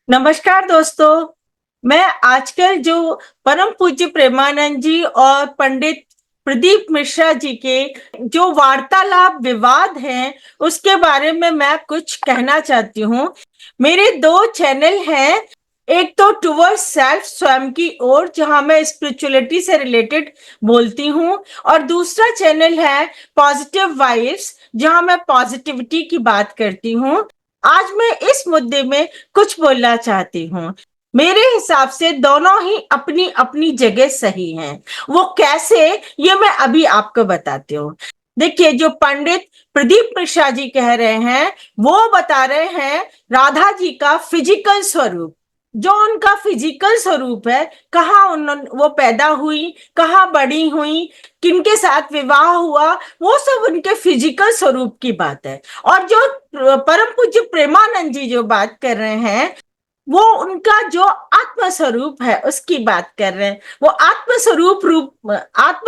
नमस्कार दोस्तों। मैं आजकल जो परम पूज्य प्रेमानंद जी और पंडित प्रदीप मिश्रा जी के जो वार्तालाप विवाद हैं उसके बारे में मैं कुछ कहना चाहती हूँ। मेरे दो चैनल हैं, एक तो टुवर्ड्स सेल्फ स्वयं की ओर जहां मैं स्पिरिचुअलिटी से रिलेटेड बोलती हूँ, और दूसरा चैनल है पॉजिटिव वाइब्स जहां मैं पॉजिटिविटी की बात करती हूँ। आज मैं इस मुद्दे में कुछ बोलना चाहती हूँ। मेरे हिसाब से दोनों ही अपनी अपनी जगह सही हैं। वो कैसे, ये मैं अभी आपको बताती हूँ। देखिए, जो पंडित प्रदीप मिश्रा जी कह रहे हैं वो बता रहे हैं राधा जी का फिजिकल स्वरूप, जो उनका फिजिकल स्वरूप है, कहाँ उन्होंने वो पैदा हुई, कहाँ बड़ी हुई, किनके साथ विवाह हुआ, वो सब उनके फिजिकल स्वरूप की बात है। और जो परम पूज्य प्रेमानंद जी जो बात कर रहे हैं वो उनका जो आत्म स्वरूप है उसकी बात कर रहे हैं। वो आत्म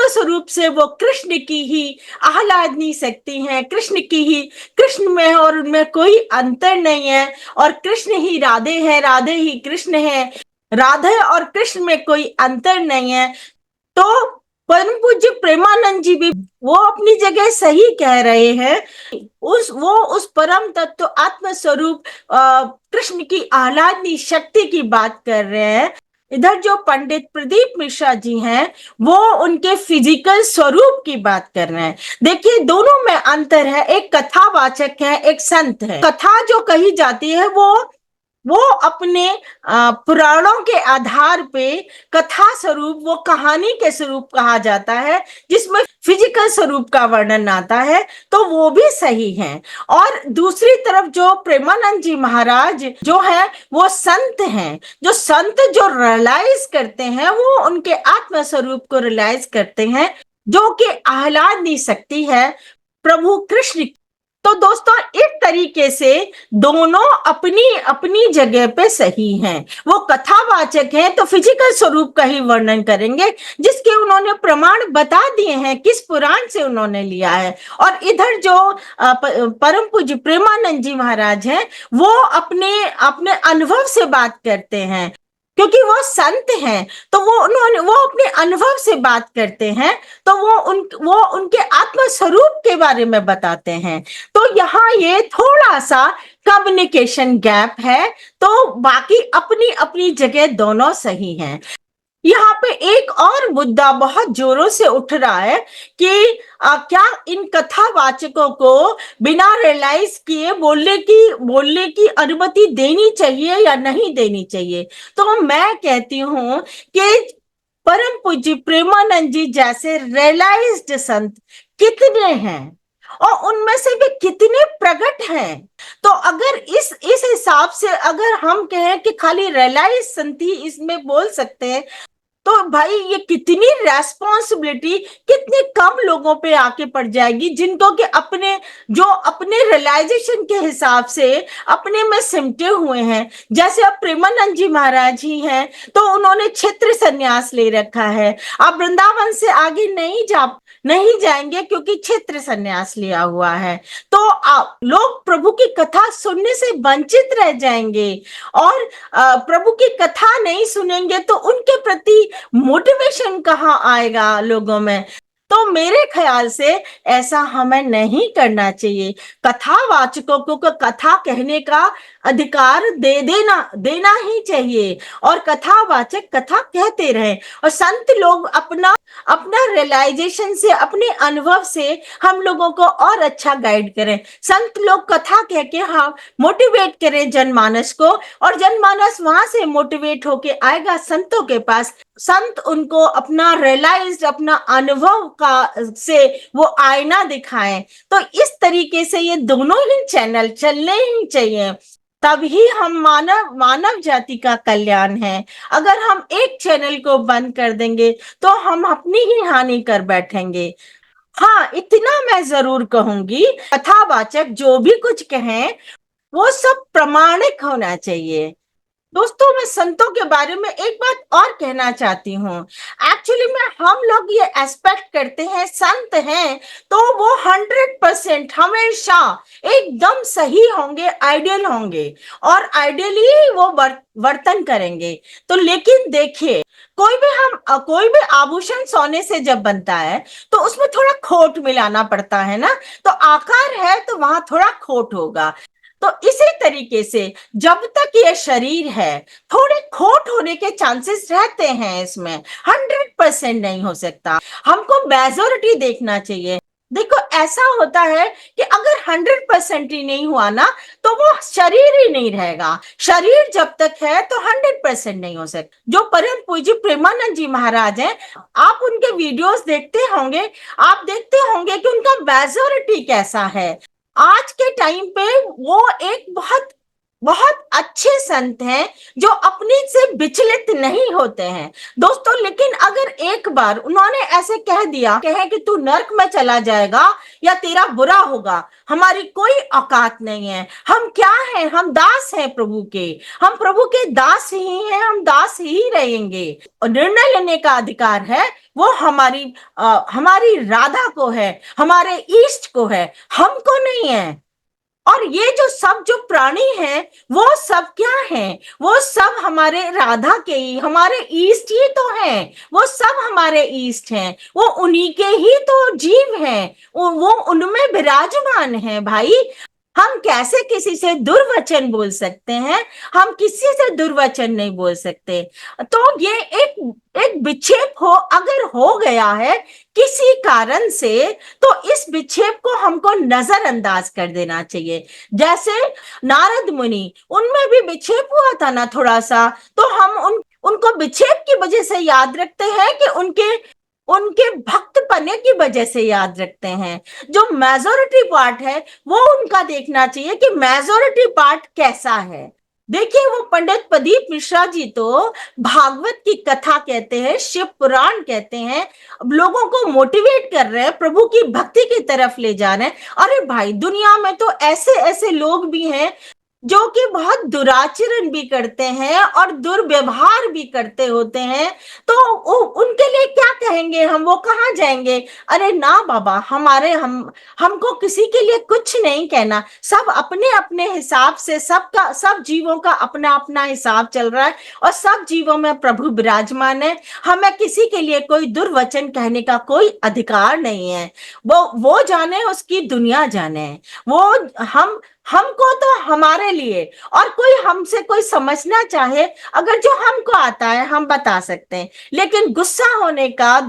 स्वरूप से वो कृष्ण की ही आह्लादनी शक्ति है, कृष्ण की ही, कृष्ण में है और उनमें कोई अंतर नहीं है। और कृष्ण ही राधे है, राधे ही कृष्ण है, राधे और कृष्ण में कोई अंतर नहीं है। तो परम पूज्य प्रेमानंद जी भी वो अपनी जगह सही कह रहे हैं। उस परम तत्व आत्म स्वरूप कृष्ण की आह्लादनी शक्ति की बात कर रहे हैं। इधर जो पंडित प्रदीप मिश्रा जी हैं वो उनके फिजिकल स्वरूप की बात कर रहे हैं। देखिए, दोनों में अंतर है। एक कथावाचक है, एक संत है। कथा जो कही जाती है वो अपने पुराणों के आधार पे कथा स्वरूप, वो कहानी के स्वरूप कहा जाता है जिसमें फिजिकल स्वरूप का वर्णन आता है, तो वो भी सही है। और दूसरी तरफ जो प्रेमानंद जी महाराज जो है वो संत हैं। जो संत जो रियलाइज करते हैं वो उनके आत्म स्वरूप को रियलाइज करते हैं, जो कि आह्लादनी शक्ति है प्रभु कृष्ण। तो दोस्तों, इस तरीके से दोनों अपनी अपनी जगह पे सही हैं। वो कथावाचक हैं तो फिजिकल स्वरूप का ही वर्णन करेंगे जिसके उन्होंने प्रमाण बता दिए हैं, किस पुराण से उन्होंने लिया है। और इधर जो परम पूज्य प्रेमानंद जी महाराज हैं वो अपने अपने अनुभव से बात करते हैं, क्योंकि वो संत हैं। तो वो अपने अनुभव से बात करते हैं, तो वो उनके आत्म स्वरूप के बारे में बताते हैं। तो यहाँ ये थोड़ा सा कम्युनिकेशन गैप है। तो बाकी अपनी अपनी जगह दोनों सही हैं। यहाँ पे एक और मुद्दा बहुत जोरों से उठ रहा है कि क्या इन कथावाचकों को बिना रियलाइज किए बोलने की अनुमति देनी चाहिए या नहीं देनी चाहिए। तो मैं कहती हूँ कि परम पूज्य प्रेमानंद जी जैसे रियलाइज्ड संत कितने हैं और उनमें से भी कितने प्रकट हैं। तो अगर इस हिसाब से अगर हम कहें कि खाली रियलाइज संत ही इसमें बोल सकते हैं, तो भाई ये कितनी रेस्पॉन्सिबिलिटी कितने कम लोगों पे आके पड़ जाएगी, जिनको कि अपने रियलाइजेशन के हिसाब से अपने में सिमटे हुए हैं। जैसे अब प्रेमानंद जी महाराज ही हैं तो उन्होंने क्षेत्र संन्यास ले रखा है। आप वृंदावन से आगे नहीं जाएंगे क्योंकि क्षेत्र संन्यास लिया हुआ है। तो लोग प्रभु की कथा सुनने से वंचित रह जाएंगे, और प्रभु की कथा नहीं सुनेंगे तो उनके प्रति मोटिवेशन कहाँ आएगा लोगों में। तो मेरे ख्याल से ऐसा हमें नहीं करना चाहिए। कथावाचकों को कथा कहने का अधिकार देना ही चाहिए, और कथावाचक कथा कहते रहे, और संत लोग अपना अपना रियलाइजेशन से, अपने अनुभव से हम लोगों को और अच्छा गाइड करें। संत लोग कथा कह के हाँ मोटिवेट करें जनमानस को, और जनमानस वहां से मोटिवेट होके आएगा संतों के पास। संत उनको अपना रियलाइज्ड, अपना अनुभव का से वो आईना दिखाएं। तो इस तरीके से ये दोनों ही चैनल चलने ही चाहिए, तभी हम मानव जाति का कल्याण है। अगर हम एक चैनल को बंद कर देंगे तो हम अपनी ही हानि कर बैठेंगे। हाँ, इतना मैं जरूर कहूंगी, कथावाचक जो भी कुछ कहें वो सब प्रमाणिक होना चाहिए। दोस्तों, मैं संतों के बारे में एक बात और कहना चाहती हूँ। एक्चुअली में हम लोग ये एक्सपेक्ट करते हैं संत हैं तो वो 100% हमेशा एकदम सही होंगे, आइडियल होंगे और आइडियली वो वर्तन करेंगे। तो लेकिन देखिए, कोई भी आभूषण सोने से जब बनता है तो उसमें थोड़ा खोट मिलाना पड़ता है ना। तो आकार है तो वहां थोड़ा खोट होगा। तो इसी तरीके से जब तक ये शरीर है, थोड़े खोट होने के चांसेस रहते हैं इसमें, 100% नहीं हो सकता। हमको मेजोरिटी देखना चाहिए। देखो, ऐसा होता है कि अगर 100% ही नहीं हुआ ना तो वो शरीर ही नहीं रहेगा। शरीर जब तक है तो 100% नहीं हो सकता। जो परम पूज्य प्रेमानंद जी महाराज हैं, आप उनके वीडियोस देखते होंगे, आप देखते होंगे कि उनका मेजोरिटी कैसा है। आज के टाइम पे वो एक बहुत बहुत अच्छे संत हैं जो अपने से विचलित नहीं होते हैं दोस्तों। लेकिन अगर एक बार उन्होंने ऐसे कह दिया कहे कि तू नर्क में चला जाएगा या तेरा बुरा होगा, हमारी कोई औकात नहीं है। हम क्या हैं? हम दास हैं प्रभु के। हम प्रभु के दास ही हैं, हम दास ही रहेंगे। और निर्णय लेने का अधिकार है वो हमारी राधा को है, हमारे ईष्ट को है, हमको नहीं है। और ये जो प्राणी हैं वो सब क्या हैं? वो सब हमारे राधा के ही, हमारे ईस्ट ही तो हैं। वो सब हमारे ईस्ट हैं, वो उन्हीं के ही तो जीव हैं। वो उनमें विराजमान है भाई। हम कैसे किसी से दुर्वचन बोल सकते हैं? हम किसी से दुर्वचन नहीं बोल सकते। तो ये एक एक विक्षेप अगर हो गया है किसी कारण से, तो इस विक्षेप को हमको नजरअंदाज कर देना चाहिए। जैसे नारद मुनि, उनमें भी विक्षेप हुआ था ना थोड़ा सा, तो हम उनको विक्षेप की वजह से याद रखते हैं कि उनके उनके भक्त पने की वजह से याद रखते हैं। जो मेजोरिटी पार्ट है वो उनका देखना चाहिए कि मेजोरिटी पार्ट कैसा है। देखिए, वो पंडित प्रदीप मिश्रा जी तो भागवत की कथा कहते हैं, शिव पुराण कहते हैं, लोगों को मोटिवेट कर रहे हैं, प्रभु की भक्ति की तरफ ले जा रहे हैं। अरे भाई, दुनिया में तो ऐसे ऐसे लोग भी हैं जो कि बहुत दुराचरण भी करते हैं और दुर्व्यवहार भी करते होते हैं। तो उनके लिए क्या कहेंगे हम? वो कहाँ जाएंगे? अरे ना बाबा, हमको किसी के लिए कुछ नहीं कहना। सब अपने अपने हिसाब से, सब जीवों का अपना अपना हिसाब चल रहा है और सब जीवों में प्रभु विराजमान है। हमें किसी के लिए कोई दुर्वचन कहने का कोई अधिकार नहीं है। वो जाने, उसकी दुनिया जाने। वो हम हमको तो हमारे लिए, और कोई हमसे कोई समझना चाहे, अगर जो हमको आता है हम बता सकते हैं। लेकिन गुस्सा होने का,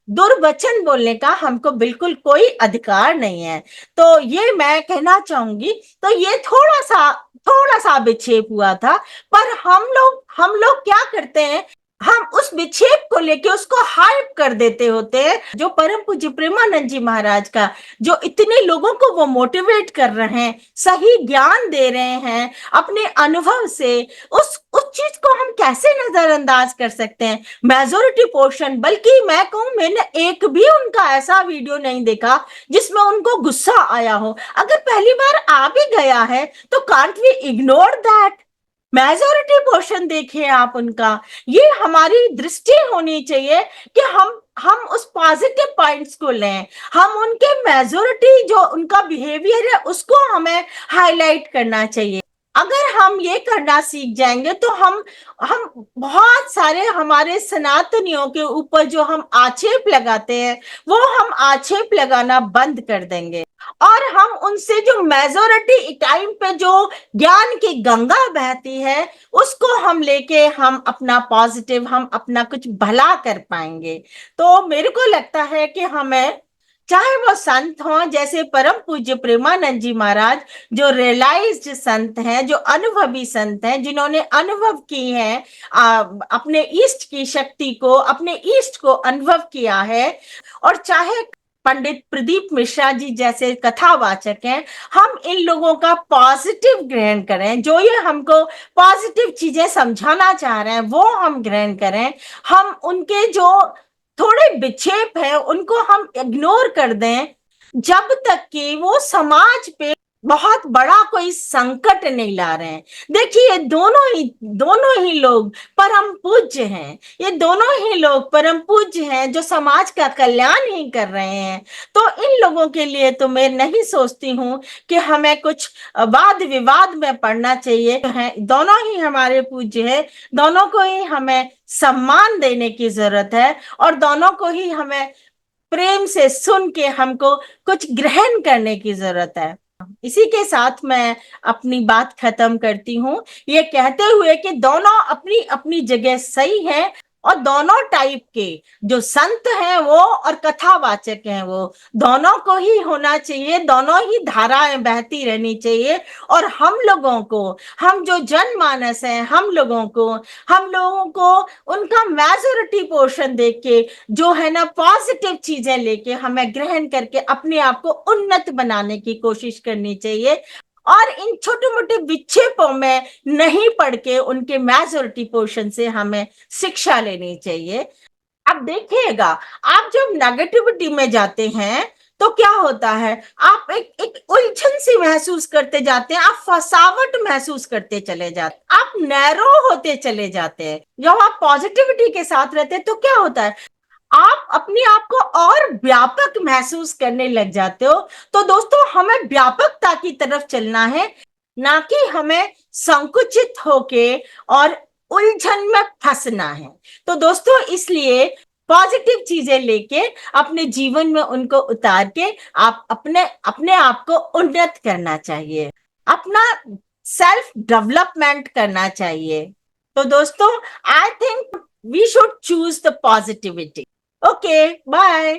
दुर्वचन बोलने का हमको बिल्कुल कोई अधिकार नहीं है। तो ये मैं कहना चाहूंगी। तो ये थोड़ा सा विक्षेप हुआ था। पर हम लोग क्या करते हैं? हम उस विक्षेप को लेके उसको हाइप कर देते होते हैं। जो परम पूज्य प्रेमानंद जी महाराज का, जो इतने लोगों को वो मोटिवेट कर रहे हैं, सही ज्ञान दे रहे हैं अपने अनुभव से, उस चीज को हम कैसे नजरअंदाज कर सकते हैं? मेजोरिटी पोर्शन, बल्कि मैं कहूं, मैंने एक भी उनका ऐसा वीडियो नहीं देखा जिसमें उनको गुस्सा आया हो। अगर पहली बार आ भी गया है तो can't we ignore that? Majority portion देखिए आप उनका। ये हमारी दृष्टि होनी चाहिए कि हम उस पॉजिटिव पॉइंट्स को लें। हम उनके मेजोरिटी जो उनका बिहेवियर है उसको हमें हाईलाइट करना चाहिए। अगर हम ये करना सीख जाएंगे तो हम बहुत सारे हमारे सनातनियों के ऊपर जो हम आक्षेप लगाते हैं वो हम आक्षेप लगाना बंद कर देंगे। और हम उनसे जो मेजोरिटी टाइम पे जो ज्ञान की गंगा बहती है उसको हम लेके हम अपना पॉजिटिव, हम अपना कुछ भला कर पाएंगे। तो मेरे को लगता है कि हमें, चाहे वो संत हों जैसे परम पूज्य प्रेमानंद जी महाराज, जो रियलाइज्ड संत हैं, जो अनुभवी संत हैं, जिन्होंने अनुभव की है, अपने ईष्ट की शक्ति को, अपने ईष्ट को अनुभव किया है, और चाहे पंडित प्रदीप मिश्रा जी जैसे कथावाचक हैं, हम इन लोगों का पॉजिटिव ग्रहण करें। जो ये हमको पॉजिटिव चीजें समझाना चाह रहे हैं वो हम ग्रहण करें। हम उनके जो थोड़े विक्षेप है उनको हम इग्नोर कर दें, जब तक कि वो समाज पे बहुत बड़ा कोई संकट नहीं ला रहे हैं। देखिए दोनों ही लोग परम पूज्य हैं। ये दोनों ही लोग परम पूज्य हैं जो समाज का कल्याण ही कर रहे हैं। तो इन लोगों के लिए तो मैं नहीं सोचती हूँ कि हमें कुछ वाद विवाद में पड़ना चाहिए है। दोनों ही हमारे पूज्य है, दोनों को ही हमें सम्मान देने की जरूरत है, और दोनों को ही हमें प्रेम से सुन के हमको कुछ ग्रहण करने की जरूरत है। इसी के साथ मैं अपनी बात खत्म करती हूँ, ये कहते हुए कि दोनों अपनी अपनी जगह सही है, और दोनों टाइप के जो संत हैं वो और कथावाचक हैं वो, दोनों को ही होना चाहिए, दोनों ही धाराएं बहती रहनी चाहिए। और हम लोगों को, हम जो जनमानस हैं, हम लोगों को उनका मेजोरिटी पोर्शन देख के जो है ना पॉजिटिव चीजें लेके हमें ग्रहण करके अपने आप को उन्नत बनाने की कोशिश करनी चाहिए, और इन छोटे मोटे विक्षेपों में नहीं पड़ के उनके मेजोरिटी पोर्शन से हमें शिक्षा लेनी चाहिए। अब देखिएगा, आप जब नेगेटिविटी में जाते हैं तो क्या होता है, आप एक एक उलझन सी महसूस करते जाते हैं, आप फसावट महसूस करते चले जाते हैं, आप नैरो होते चले जाते हैं। जब आप पॉजिटिविटी के साथ रहते हैं तो क्या होता है, आप अपने आप को और व्यापक महसूस करने लग जाते हो। तो दोस्तों, हमें व्यापकता की तरफ चलना है, ना कि हमें संकुचित होके और उलझन में फंसना है। तो दोस्तों, इसलिए पॉजिटिव चीजें लेके अपने जीवन में उनको उतार के आप अपने अपने आप को उन्नत करना चाहिए, अपना सेल्फ डेवलपमेंट करना चाहिए। तो दोस्तों, I think we should choose the positivity. Okay, bye.